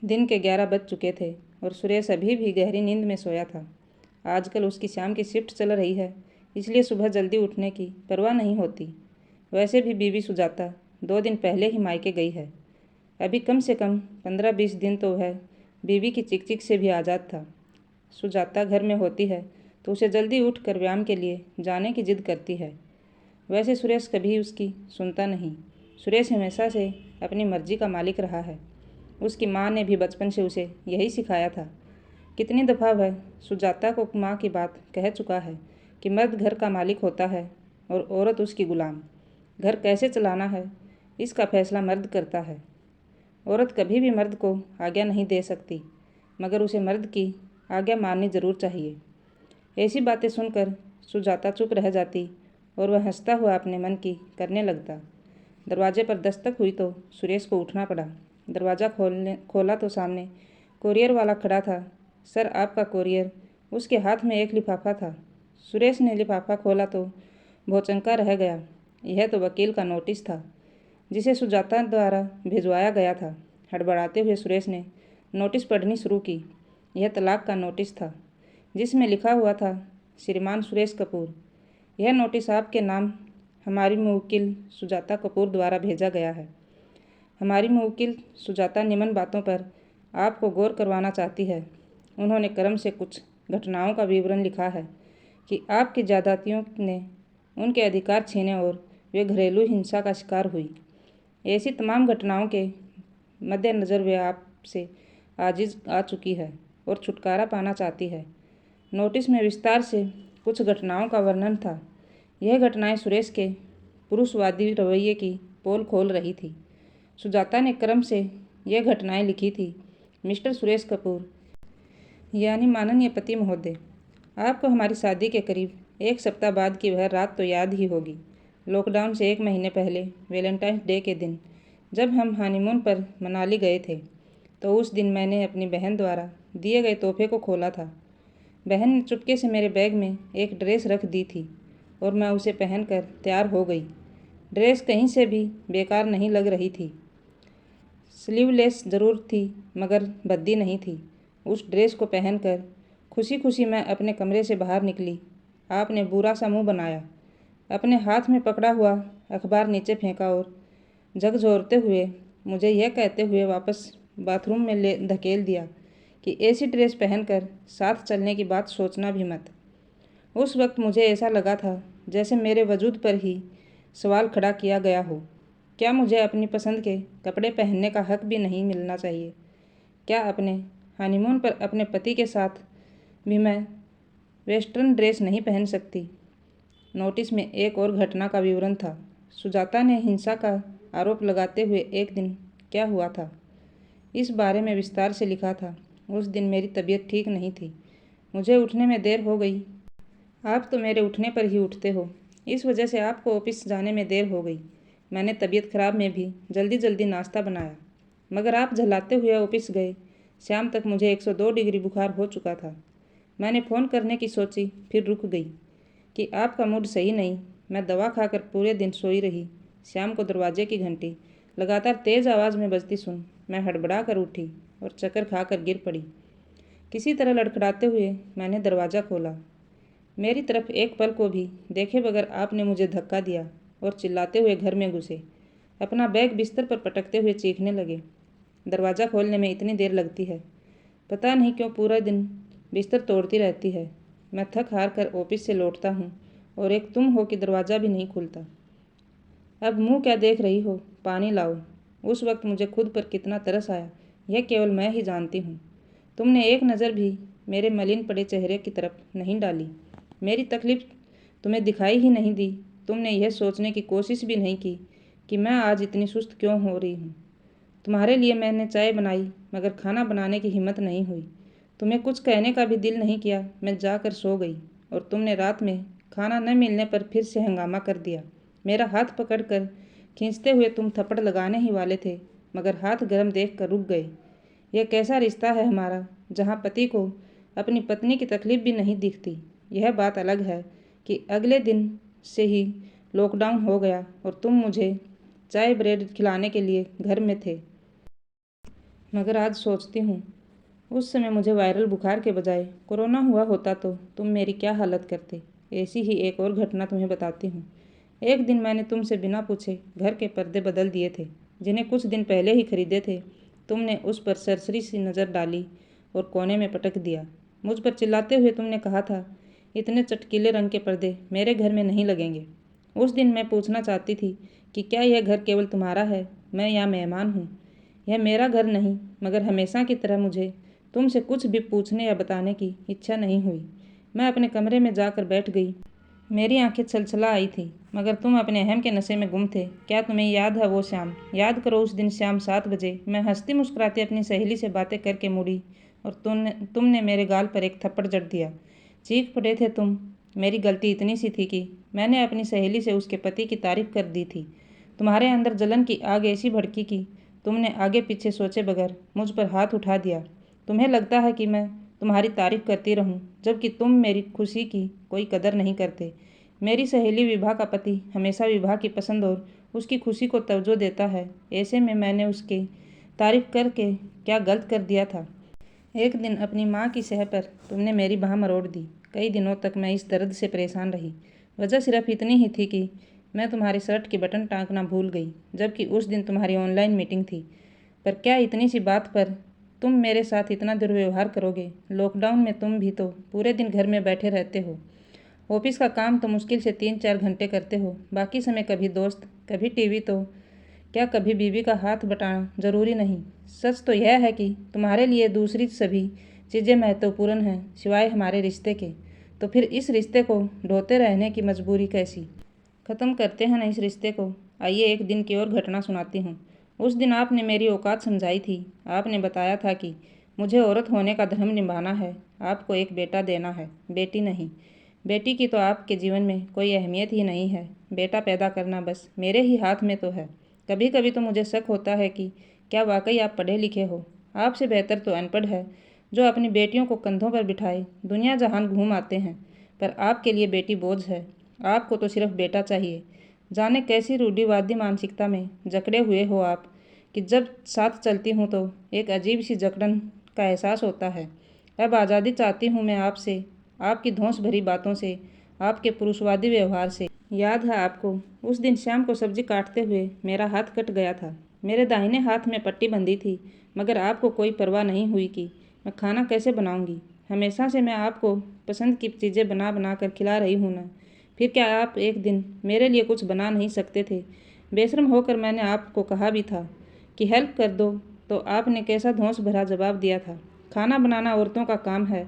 दिन के 11 बज चुके थे और सुरेश अभी भी गहरी नींद में सोया था। आजकल उसकी शाम की शिफ्ट चल रही है, इसलिए सुबह जल्दी उठने की परवाह नहीं होती। वैसे भी बीवी सुजाता 2 दिन पहले ही मायके गई है। अभी कम से कम 15-20 दिन तो वह बीवी की चिक-चिक से भी आज़ाद था। सुजाता घर में होती है तो उसे जल्दी उठकर व्यायाम के लिए जाने की जिद करती है। वैसे सुरेश कभी उसकी सुनता नहीं। सुरेश हमेशा से अपनी मर्जी का मालिक रहा है। उसकी माँ ने भी बचपन से उसे यही सिखाया था। कितनी दफ़ा वह सुजाता को माँ की बात कह चुका है कि मर्द घर का मालिक होता है और औरत उसकी गुलाम। घर कैसे चलाना है इसका फैसला मर्द करता है। औरत कभी भी मर्द को आज्ञा नहीं दे सकती, मगर उसे मर्द की आज्ञा माननी ज़रूर चाहिए। ऐसी बातें सुनकर सुजाता चुप रह जाती और वह हंसता हुआ अपने मन की करने लगता। दरवाजे पर दस्तक हुई तो सुरेश को उठना पड़ा। दरवाज़ा खोला तो सामने कोरियर वाला खड़ा था। सर, आपका कोरियर। उसके हाथ में एक लिफाफा था। सुरेश ने लिफाफा खोला तो भौचक्का रह गया। यह तो वकील का नोटिस था जिसे सुजाता द्वारा भिजवाया गया था। हड़बड़ाते हुए सुरेश ने नोटिस पढ़नी शुरू की। यह तलाक का नोटिस था जिसमें लिखा हुआ था, श्रीमान सुरेश कपूर, यह नोटिस आपके नाम हमारी मुवक्किल सुजाता कपूर द्वारा भेजा गया है। हमारी मुवक्किल सुजाता निम्न बातों पर आपको गौर करवाना चाहती है। उन्होंने क्रम से कुछ घटनाओं का विवरण लिखा है कि आपकी ज्यादतियों ने उनके अधिकार छीने और वे घरेलू हिंसा का शिकार हुई। ऐसी तमाम घटनाओं के मद्देनज़र वे आपसे आजिज़ आ चुकी है और छुटकारा पाना चाहती है। नोटिस में विस्तार से कुछ घटनाओं का वर्णन था। यह घटनाएं सुरेश के पुरुषवादी रवैये की पोल खोल रही थी। सुजाता ने क्रम से यह घटनाएं लिखी थी। मिस्टर सुरेश कपूर, यानी माननीय पति महोदय, आपको हमारी शादी के करीब 1 सप्ताह बाद की वह रात तो याद ही होगी। लॉकडाउन से 1 महीने पहले वैलेंटाइंस डे के दिन जब हम हनीमून पर मनाली गए थे, तो उस दिन मैंने अपनी बहन द्वारा दिए गए तोहफे को खोला था। बहन ने चुपके से मेरे बैग में एक ड्रेस रख दी थी और मैं उसे पहनकर तैयार हो गई। ड्रेस कहीं से भी बेकार नहीं लग रही थी। स्लीवलेस ज़रूर थी, मगर भद्दी नहीं थी। उस ड्रेस को पहनकर खुशी खुशी मैं अपने कमरे से बाहर निकली। आपने बुरा सा मुँह बनाया, अपने हाथ में पकड़ा हुआ अखबार नीचे फेंका और झकझोरते हुए मुझे यह कहते हुए वापस बाथरूम में ले धकेल दिया कि ऐसी ड्रेस पहनकर साथ चलने की बात सोचना भी मत। उस वक्त मुझे ऐसा लगा था जैसे मेरे वजूद पर ही सवाल खड़ा किया गया हो। क्या मुझे अपनी पसंद के कपड़े पहनने का हक भी नहीं मिलना चाहिए? क्या अपने हनीमून पर अपने पति के साथ भी मैं वेस्टर्न ड्रेस नहीं पहन सकती? नोटिस में एक और घटना का विवरण था। सुजाता ने हिंसा का आरोप लगाते हुए एक दिन क्या हुआ था, इस बारे में विस्तार से लिखा था। उस दिन मेरी तबीयत ठीक नहीं थी। मुझे उठने में देर हो गई। आप तो मेरे उठने पर ही उठते हो, इस वजह से आपको ऑफिस जाने में देर हो गई। मैंने तबीयत खराब में भी जल्दी जल्दी नाश्ता बनाया, मगर आप झल्लाते हुए ऑफिस गए। शाम तक मुझे 102 डिग्री बुखार हो चुका था। मैंने फ़ोन करने की सोची, फिर रुक गई कि आपका मूड सही नहीं। मैं दवा खाकर पूरे दिन सोई रही। शाम को दरवाजे की घंटी लगातार तेज़ आवाज़ में बजती सुन मैं हड़बड़ा कर उठी और चक्कर खाकर गिर पड़ी। किसी तरह लड़खड़ाते हुए मैंने दरवाज़ा खोला। मेरी तरफ एक पल को भी देखे बगैर आपने मुझे धक्का दिया और चिल्लाते हुए घर में घुसे। अपना बैग बिस्तर पर पटकते हुए चीखने लगे। दरवाज़ा खोलने में इतनी देर लगती है, पता नहीं क्यों पूरा दिन बिस्तर तोड़ती रहती है। मैं थक हार कर ऑफिस से लौटता हूँ और एक तुम हो कि दरवाज़ा भी नहीं खुलता। अब मुँह क्या देख रही हो, पानी लाओ। उस वक्त मुझे खुद पर कितना तरस आया यह केवल मैं ही जानती हूँ। तुमने एक नज़र भी मेरे मलिन पड़े चेहरे की तरफ नहीं डाली। मेरी तकलीफ़ तुम्हें दिखाई ही नहीं दी। तुमने यह सोचने की कोशिश भी नहीं की कि मैं आज इतनी सुस्त क्यों हो रही हूँ। तुम्हारे लिए मैंने चाय बनाई, मगर खाना बनाने की हिम्मत नहीं हुई। तुम्हें कुछ कहने का भी दिल नहीं किया। मैं जाकर सो गई और तुमने रात में खाना न मिलने पर फिर से हंगामा कर दिया। मेरा हाथ पकड़कर खींचते हुए तुम थप्पड़ लगाने ही वाले थे, मगर हाथ गर्म देख कर रुक गए। यह कैसा रिश्ता है हमारा, जहाँ पति को अपनी पत्नी की तकलीफ़ भी नहीं दिखती। यह बात अलग है कि अगले दिन से ही लॉकडाउन हो गया और तुम मुझे चाय ब्रेड खिलाने के लिए घर में थे। मगर आज सोचती हूँ, उस समय मुझे वायरल बुखार के बजाय कोरोना हुआ होता तो तुम मेरी क्या हालत करते। ऐसी ही एक और घटना तुम्हें बताती हूँ। एक दिन मैंने तुमसे बिना पूछे घर के पर्दे बदल दिए थे, जिन्हें कुछ दिन पहले ही खरीदे थे। तुमने उस पर सरसरी सी नज़र डाली और कोने में पटक दिया। मुझ पर चिल्लाते हुए तुमने कहा था, इतने चटकीले रंग के पर्दे मेरे घर में नहीं लगेंगे। उस दिन मैं पूछना चाहती थी कि क्या यह घर केवल तुम्हारा है, मैं यहाँ मेहमान हूँ। यह मेरा घर नहीं, मगर हमेशा की तरह मुझे तुमसे कुछ भी पूछने या बताने की इच्छा नहीं हुई। मैं अपने कमरे में जाकर बैठ गई। मेरी आंखें छलछला आई थी, मगर तुम अपने अहम के नशे में गुम थे। क्या तुम्हें याद है वो शाम? याद करो, उस दिन शाम 7 बजे मैं हंसती मुस्कुराती अपनी सहेली से बातें करके मुड़ी और तुमने मेरे गाल पर एक थप्पड़ जड़ दिया। चीख पड़े थे तुम। मेरी गलती इतनी सी थी कि मैंने अपनी सहेली से उसके पति की तारीफ कर दी थी। तुम्हारे अंदर जलन की आग ऐसी भड़की कि तुमने आगे पीछे सोचे बगैर मुझ पर हाथ उठा दिया। तुम्हें लगता है कि मैं तुम्हारी तारीफ करती रहूं, जबकि तुम मेरी खुशी की कोई कदर नहीं करते। मेरी सहेली विभा का पति हमेशा विभा की पसंद और उसकी खुशी को तवज्जो देता है। ऐसे में मैंने उसकी तारीफ करके क्या गलत कर दिया था? एक दिन अपनी माँ की सह पर तुमने मेरी बाँह मरोड़ दी। कई दिनों तक मैं इस दर्द से परेशान रही। वजह सिर्फ इतनी ही थी कि मैं तुम्हारे शर्ट के बटन टाँकना भूल गई, जबकि उस दिन तुम्हारी ऑनलाइन मीटिंग थी। पर क्या इतनी सी बात पर तुम मेरे साथ इतना दुर्व्यवहार करोगे? लॉकडाउन में तुम भी तो पूरे दिन घर में बैठे रहते हो। ऑफिस का काम तो मुश्किल से 3-4 घंटे करते हो, बाकी समय कभी दोस्त, कभी टीवी। तो क्या कभी बीवी का हाथ बटाना जरूरी नहीं? सच तो यह है कि तुम्हारे लिए दूसरी सभी चीज़ें महत्वपूर्ण हैं सिवाय हमारे रिश्ते के। तो फिर इस रिश्ते को ढोते रहने की मजबूरी कैसी? ख़त्म करते हैं ना इस रिश्ते को। आइए एक दिन की और घटना सुनाती हूँ। उस दिन आपने मेरी औकात समझाई थी। आपने बताया था कि मुझे औरत होने का धर्म निभाना है, आपको एक बेटा देना है, बेटी नहीं। बेटी की तो आपके जीवन में कोई अहमियत ही नहीं है। बेटा पैदा करना बस मेरे ही हाथ में तो है। कभी कभी तो मुझे शक होता है कि क्या वाकई आप पढ़े लिखे हो? आपसे बेहतर तो अनपढ़ है, जो अपनी बेटियों को कंधों पर बिठाए दुनिया जहान घूम आते हैं। पर आपके लिए बेटी बोझ है। आपको तो सिर्फ बेटा चाहिए। जाने कैसी रूढ़िवादी मानसिकता में जकड़े हुए हो आप कि जब साथ चलती हूँ तो एक अजीब सी जकड़न का एहसास होता है। अब आज़ादी चाहती हूँ मैं आपसे, आपकी धौंस भरी बातों से, आपके पुरुषवादी व्यवहार से। याद है आपको, उस दिन शाम को सब्जी काटते हुए मेरा हाथ कट गया था। मेरे दाहिने हाथ में पट्टी बंधी थी, मगर आपको कोई परवाह नहीं हुई कि मैं खाना कैसे बनाऊंगी। हमेशा से मैं आपको पसंद की चीज़ें बना बना कर खिला रही हूँ ना। फिर क्या आप एक दिन मेरे लिए कुछ बना नहीं सकते थे? बेशर्म होकर मैंने आपको कहा भी था कि हेल्प कर दो, तो आपने कैसा धौंस भरा जवाब दिया था, खाना बनाना औरतों का काम है,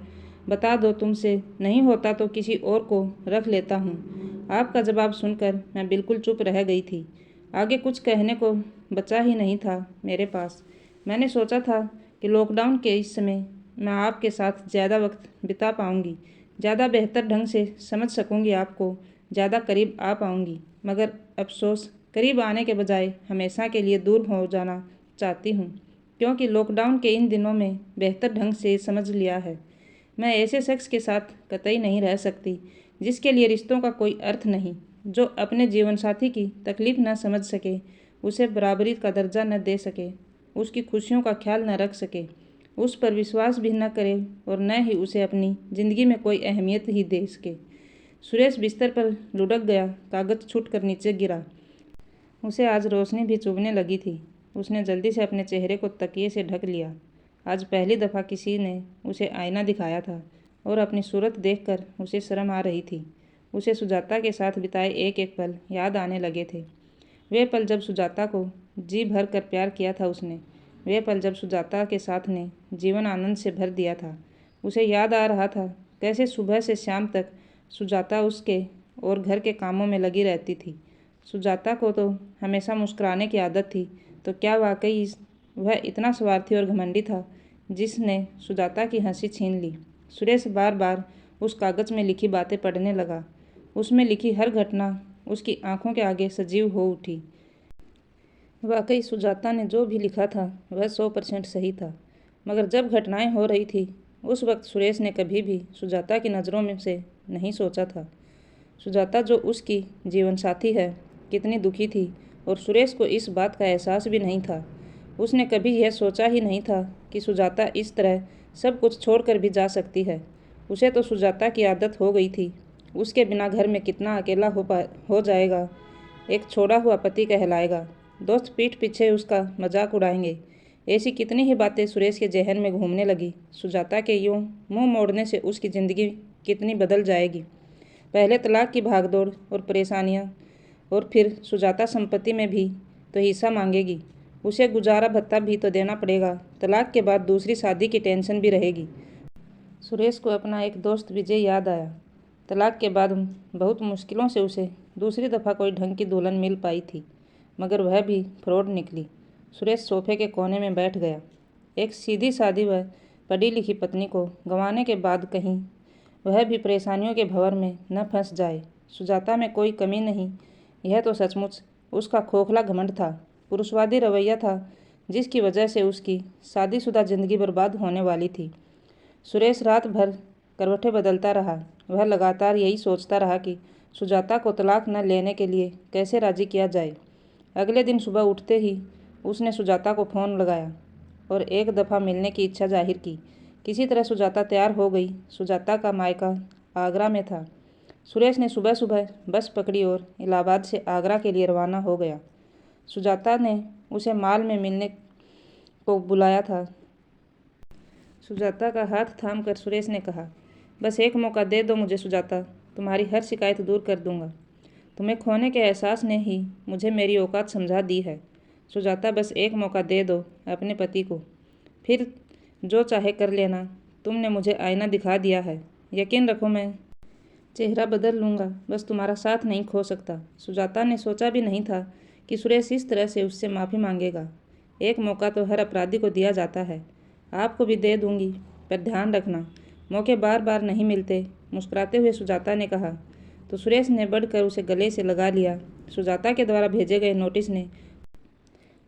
बता दो तुमसे नहीं होता तो किसी और को रख लेता हूँ। आपका जवाब सुनकर मैं बिल्कुल चुप रह गई थी। आगे कुछ कहने को बचा ही नहीं था मेरे पास। मैंने सोचा था कि लॉकडाउन के इस समय मैं आपके साथ ज़्यादा वक्त बिता पाऊँगी, ज़्यादा बेहतर ढंग से समझ सकूँगी आपको, ज़्यादा करीब आ पाऊँगी। मगर अफसोस, करीब आने के बजाय हमेशा के लिए दूर हो जाना चाहती हूँ, क्योंकि लॉकडाउन के इन दिनों में बेहतर ढंग से समझ लिया है मैं ऐसे शख्स के साथ कतई नहीं रह सकती जिसके लिए रिश्तों का कोई अर्थ नहीं, जो अपने जीवन साथी की तकलीफ न समझ सके, उसे बराबरी का दर्जा न दे सके, उसकी खुशियों का ख्याल न रख सके, उस पर विश्वास भी न करे और न ही उसे अपनी ज़िंदगी में कोई अहमियत ही दे सके। सुरेश बिस्तर पर लुढ़क गया। कागज़ छूट कर नीचे गिरा। उसे आज रोशनी भी चुभने लगी थी। उसने जल्दी से अपने चेहरे को तकिए से ढक लिया। आज पहली दफ़ा किसी ने उसे आईना दिखाया था और अपनी सूरत देखकर उसे शर्म आ रही थी। उसे सुजाता के साथ बिताए एक एक पल याद आने लगे थे। वे पल जब सुजाता को जी भर कर प्यार किया था उसने। वे पल जब सुजाता के साथ ने जीवन आनंद से भर दिया था। उसे याद आ रहा था कैसे सुबह से शाम तक सुजाता उसके और घर के कामों में लगी रहती थी। सुजाता को तो हमेशा मुस्कुराने की आदत थी, तो क्या वाकई वह इतना स्वार्थी और घमंडी था जिसने सुजाता की हंसी छीन ली? सुरेश बार बार उस कागज़ में लिखी बातें पढ़ने लगा। उसमें लिखी हर घटना उसकी आंखों के आगे सजीव हो उठी। वाकई सुजाता ने जो भी लिखा था वह 100% सही था। मगर जब घटनाएं हो रही थी उस वक्त सुरेश ने कभी भी सुजाता की नज़रों में से नहीं सोचा था। सुजाता जो उसकी जीवन साथी है कितनी दुखी थी और सुरेश को इस बात का एहसास भी नहीं था। उसने कभी यह सोचा ही नहीं था कि सुजाता इस तरह सब कुछ छोड़कर भी जा सकती है। उसे तो सुजाता की आदत हो गई थी। उसके बिना घर में कितना अकेला हो जाएगा। एक छोड़ा हुआ पति कहलाएगा। दोस्त पीठ पीछे उसका मजाक उड़ाएंगे। ऐसी कितनी ही बातें सुरेश के जहन में घूमने लगी। सुजाता के यूं मुंह मोड़ने से उसकी ज़िंदगी कितनी बदल जाएगी। पहले तलाक की भागदौड़ और परेशानियां, और फिर सुजाता संपत्ति में भी तो हिस्सा मांगेगी। उसे गुजारा भत्ता भी तो देना पड़ेगा। तलाक के बाद दूसरी शादी की टेंशन भी रहेगी। सुरेश को अपना एक दोस्त विजय याद आया। तलाक के बाद बहुत मुश्किलों से उसे दूसरी दफ़ा कोई ढंग की दुल्हन मिल पाई थी, मगर वह भी फ्रॉड निकली। सुरेश सोफे के कोने में बैठ गया। एक सीधी सादी व पढ़ी लिखी पत्नी को गंवाने के बाद कहीं वह भी परेशानियों के भंवर में न फंस जाए। सुजाता में कोई कमी नहीं, यह तो सचमुच उसका खोखला घमंड था, पुरुषवादी रवैया था, जिसकी वजह से उसकी शादीशुदा जिंदगी बर्बाद होने वाली थी। सुरेश रात भर करवटें बदलता रहा। वह लगातार यही सोचता रहा कि सुजाता को तलाक न लेने के लिए कैसे राजी किया जाए। अगले दिन सुबह उठते ही उसने सुजाता को फ़ोन लगाया और एक दफ़ा मिलने की इच्छा जाहिर की। किसी तरह सुजाता तैयार हो गई। सुजाता का मायका आगरा में था। सुरेश ने सुबह सुबह बस पकड़ी और इलाहाबाद से आगरा के लिए रवाना हो गया। सुजाता ने उसे माल में मिलने को बुलाया था। सुजाता का हाथ थाम कर सुरेश ने कहा, बस एक मौका दे दो मुझे सुजाता, तुम्हारी हर शिकायत दूर कर दूंगा। तुम्हें खोने के एहसास ने ही मुझे मेरी औकात समझा दी है। सुजाता, बस एक मौका दे दो अपने पति को, फिर जो चाहे कर लेना। तुमने मुझे आईना दिखा दिया है, यकीन रखो मैं चेहरा बदल लूँगा, बस तुम्हारा साथ नहीं खो सकता। सुजाता ने सोचा भी नहीं था कि सुरेश इस तरह से उससे माफ़ी मांगेगा। एक मौका तो हर अपराधी को दिया जाता है, आपको भी दे दूंगी, पर ध्यान रखना मौके बार बार नहीं मिलते, मुस्कुराते हुए सुजाता ने कहा। तो सुरेश ने बढ़कर उसे गले से लगा लिया। सुजाता के द्वारा भेजे गए नोटिस ने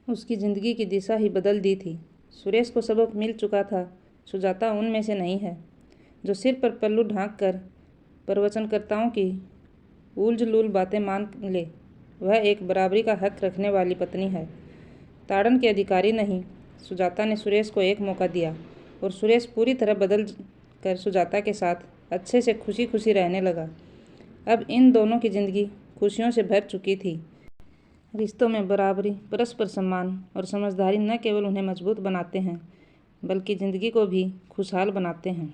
उसकी ज़िंदगी की दिशा ही बदल दी थी। सुरेश को सबक मिल चुका था। सुजाता उनमें से नहीं है जो सिर पर पल्लू ढांक कर प्रवचनकर्ताओं की उलझुल बातें मान ले। वह एक बराबरी का हक रखने वाली पत्नी है, ताड़न के अधिकारी नहीं। सुजाता ने सुरेश को एक मौका दिया और सुरेश पूरी तरह बदल कर सुजाता के साथ अच्छे से खुशी खुशी रहने लगा। अब इन दोनों की ज़िंदगी खुशियों से भर चुकी थी। रिश्तों में बराबरी, परस्पर सम्मान और समझदारी न केवल उन्हें मजबूत बनाते हैं, बल्कि ज़िंदगी को भी खुशहाल बनाते हैं।